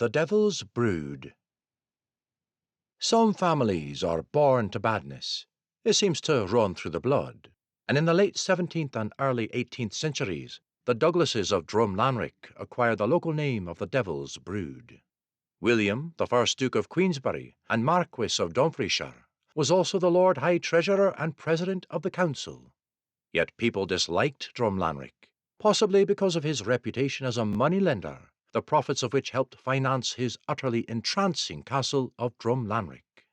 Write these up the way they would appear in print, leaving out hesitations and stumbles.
The Devil's Brood. Some families are born to badness. It seems to run through the blood. And in the late 17th and early 18th centuries, the Douglases of Drumlanrick acquired the local name of the Devil's Brood. William, the first Duke of Queensberry and Marquess of Dumfriesshire, was also the Lord High Treasurer and President of the Council. Yet people disliked Drumlanrick, possibly because of his reputation as a moneylender, the profits of which helped finance his utterly entrancing castle of Drumlanrick.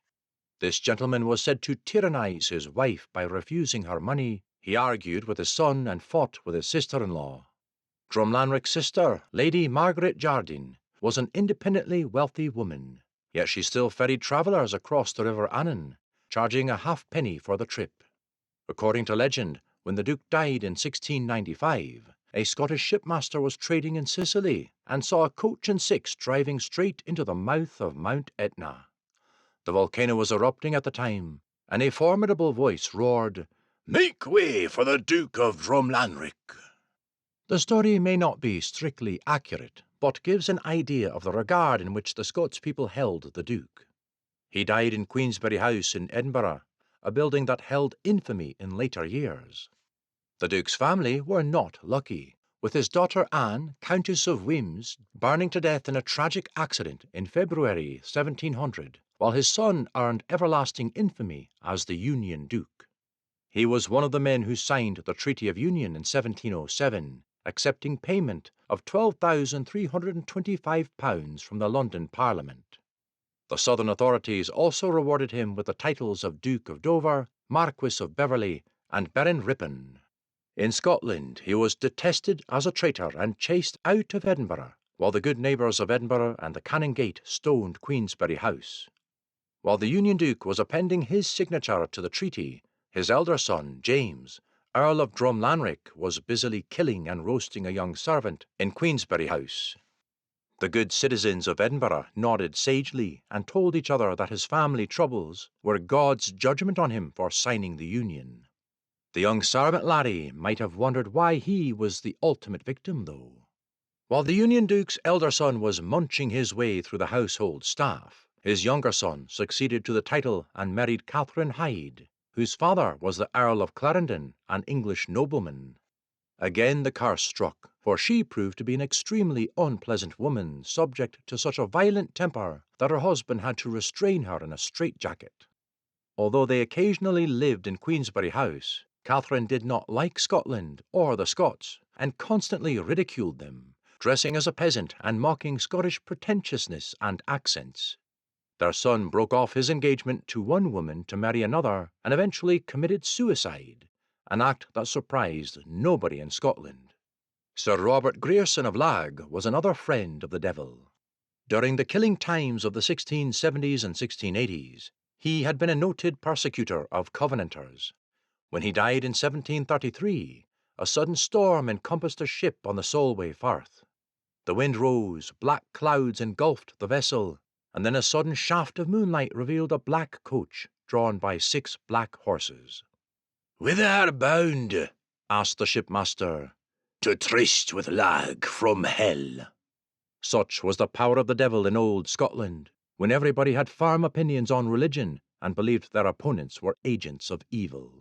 This gentleman was said to tyrannize his wife by refusing her money. He argued with his son and fought with his sister-in-law. Drumlanrick's sister, Lady Margaret Jardine, was an independently wealthy woman, yet she still ferried travellers across the River Annan, charging a halfpenny for the trip. According to legend, when the Duke died in 1695, a Scottish shipmaster was trading in Sicily and saw a coach and six driving straight into the mouth of Mount Etna. The volcano was erupting at the time, and a formidable voice roared, "Make way for the Duke of Drumlanrick." The story may not be strictly accurate, but gives an idea of the regard in which the Scots people held the Duke. He died in Queensberry House in Edinburgh, a building that held infamy in later years. The Duke's family were not lucky, with his daughter Anne, Countess of Wemyss, burning to death in a tragic accident in February 1700, while his son earned everlasting infamy as the Union Duke. He was one of the men who signed the Treaty of Union in 1707, accepting payment of £12,325 from the London Parliament. The southern authorities also rewarded him with the titles of Duke of Dover, Marquess of Beverley, and Baron Ripon. In Scotland he was detested as a traitor and chased out of Edinburgh, while the good neighbours of Edinburgh and the Canongate stoned Queensberry House. While the Union Duke was appending his signature to the treaty, his elder son, James, Earl of Drumlanrick, was busily killing and roasting a young servant in Queensberry House. The good citizens of Edinburgh nodded sagely and told each other that his family troubles were God's judgment on him for signing the Union. The young servant laddie might have wondered why he was the ultimate victim, though. While the Union Duke's elder son was munching his way through the household staff, his younger son succeeded to the title and married Catherine Hyde, whose father was the Earl of Clarendon, an English nobleman. Again the curse struck, for she proved to be an extremely unpleasant woman, subject to such a violent temper that her husband had to restrain her in a straitjacket. Although they occasionally lived in Queensberry House, Catherine did not like Scotland or the Scots, and constantly ridiculed them, dressing as a peasant and mocking Scottish pretentiousness and accents. Their son broke off his engagement to one woman to marry another and eventually committed suicide, an act that surprised nobody in Scotland. Sir Robert Grierson of Lag was another friend of the devil. During the killing times of the 1670s and 1680s, he had been a noted persecutor of Covenanters. When he died in 1733, a sudden storm encompassed a ship on the Solway Firth. The wind rose, black clouds engulfed the vessel, and then a sudden shaft of moonlight revealed a black coach drawn by 6 black horses. "Whither bound?" asked the shipmaster. "To tryst with Lag from hell." Such was the power of the devil in old Scotland, when everybody had firm opinions on religion and believed their opponents were agents of evil.